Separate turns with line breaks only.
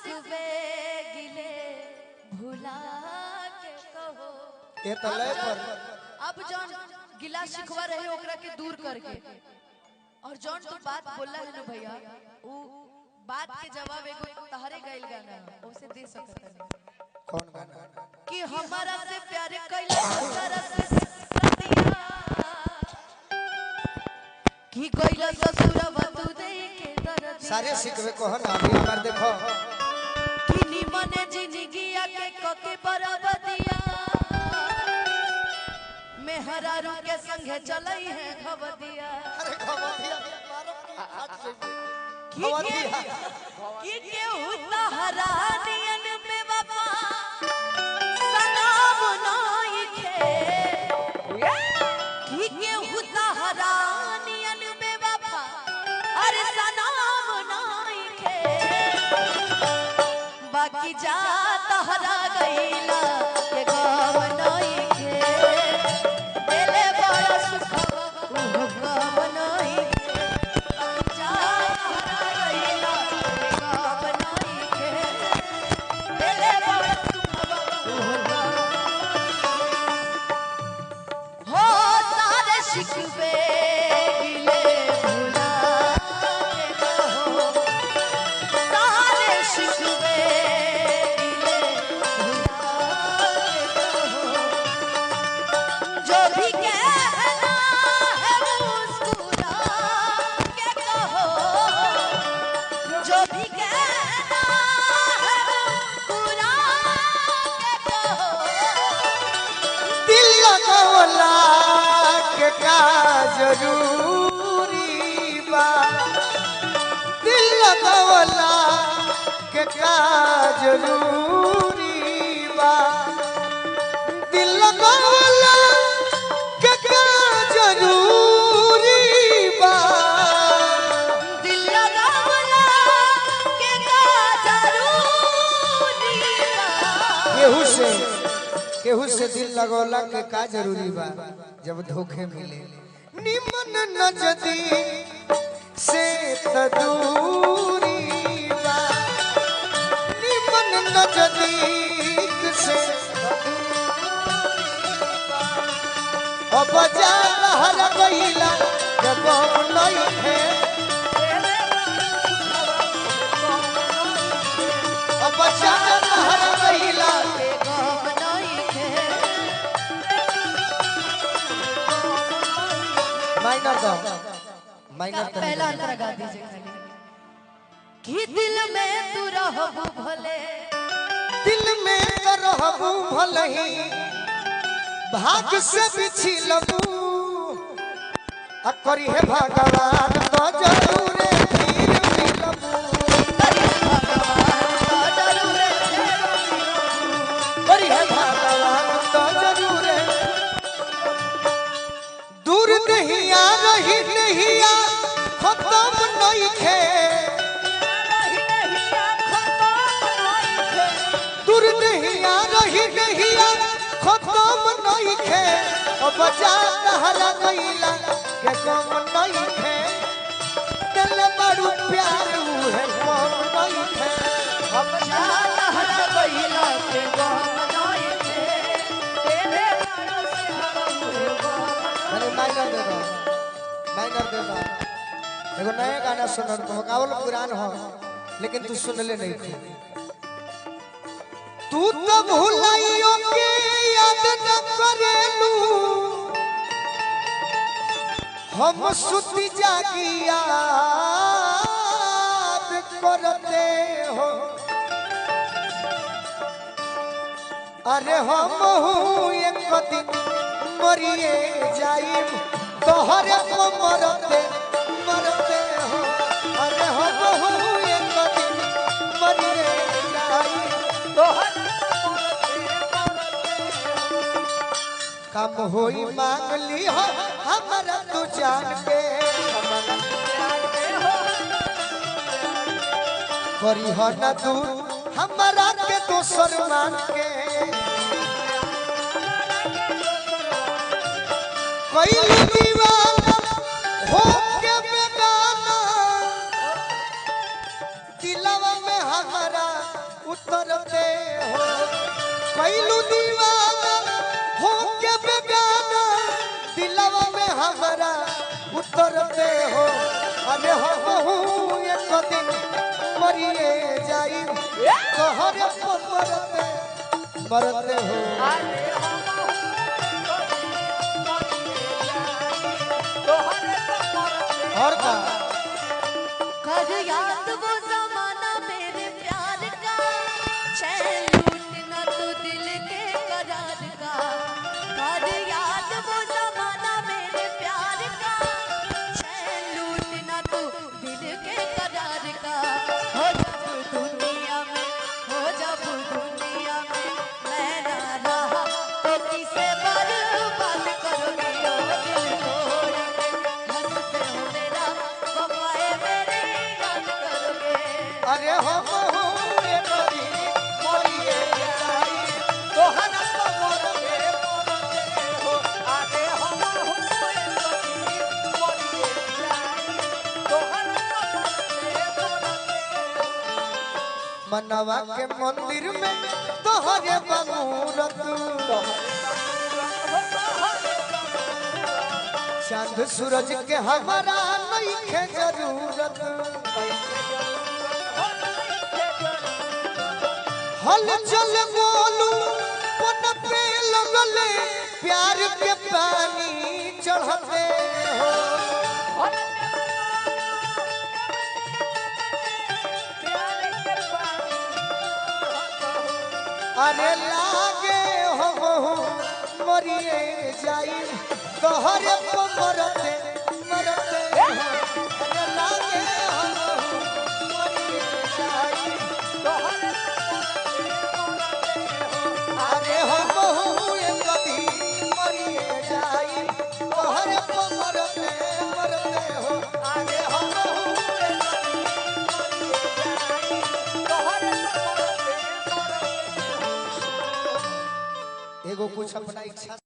सिकवे गिले भुला के कहो।
ये तो लय पर
अब जौन गिला शिकवा रहे ओकरा के दूर करके और जौन तो बात बोला है ना भैया वो बात के जवाब एगो तहरे गइल गाना उसे दे सकत है।
कौन गाना?
कि हमारा से प्यार कैला दूसरा से सतिया कि गइला ससुरवा तू दे के दर्द
सारे सिकवे को है ना अभी बार देखो
कि निमने जिंदगिया के कके बराबदिया मेहरारू के संगे चलई है खबदिया।
अरे खबदिया
कि केहू तहरानियन पे वफा सलाम नाई खे कि केहू तहरानियन पे वफा अरे सलाम नाई खे बाकी जा तहरा गईला के गाव नाई खे देले बड़ा सुखवा उ गाव नाई शिकवे गिले भुला के कहो। सारे शिकवे गिले भुला के कहो। जो भी कहना है मुस्कुरा के कहो। जो भी कहना है मुस्कुरा के कहो।
दिल लगवला के का जरूरी बा दिल लगवला के का जरूरी बा दिल लगवला के का जरूरी बा
दिल लगावला के का जरूरी बा।
केहू से दिल लगवला के का जरूरी बा जब धोखे मिले निमन नजदीक से तदूरी बा निमन नजदीक से अब जा हर गईला जब नहीं है अब जा हर गईला
के गाव नहीं खे
माइनर दो माइनर तो
पहला अंतरा गा दीजिए खाली कि दिल में तू रहबू भले
दिल में तो रहबू भलही भाग से बिछिलबू करी है भगवान तो जरूर फिर मिलबू करी है भगवान तो जरूर दूर नहीं आ रही नहीं आ खत्म नहीं खे दूर नहीं आ रही नहीं आ खत्म नहीं खे अब जा हरा गईला के कम नहीं खे दिल बड़ू प्यार है कम नहीं खे अब जा हरा गईला के कम नहीं खे तेरे बारों से अरे माइनर दे दो एगो नया गाना सुनन को गावल पुरान हो लेकिन तू सुनले नहीं थी तू तो भुलाइयो के याद न करेलू हम सुती जागी याद करते हो अरे हम हूँ एक दिन मरिए जाई तोहरे को मरते मरते हो अरे हम हूँ एक दिन मरिए जाई तोहरे कम होई मांग ली हो हमारा तू जान के करी हो न दूर हमारा के दोसर मान के कोई दीवाना हो के बेगाना दिलवा में हमारा हमारा उतरते हो अरे हम एक दिन मरिए जाई तोहरे मरते मरते हो और का
कर याद वो जमाना मेरे प्यार का चैन लूटना तो दिल के करार का कर याद वो जमाना मेरे प्यार का चैन लूटना तो दिल के करार का हो जब दुनिया में मैं ना रहा तो किसे बर्बाद करोगे ओ दिल तोड़ के हंसते हो मेरा वफाए मेरी याद करोगे
अरे हम एक दिन मरिए जाई तोहरा मरते मरते हो अरे हम एक दिन मरिए जाई तोहरा मरते मरते मनवा के मंदिर में तोहरे बमूरत चांद सूरज के हमारा नहीं के जरूरत हल चल बोलू पन पे लगले प्यार के पानी चढ़ते हो अरे लागे हो मरिए जाई तोहरे मरते मरते अरे लागे हो मरिए जाई तोहरे अरे हम एक दिन मरिए जाई तोहरे मरते मरते हो अरे हम एक दिन मरिए जाई तोहरे मरते मरते एगो कुछ अपना इच्छा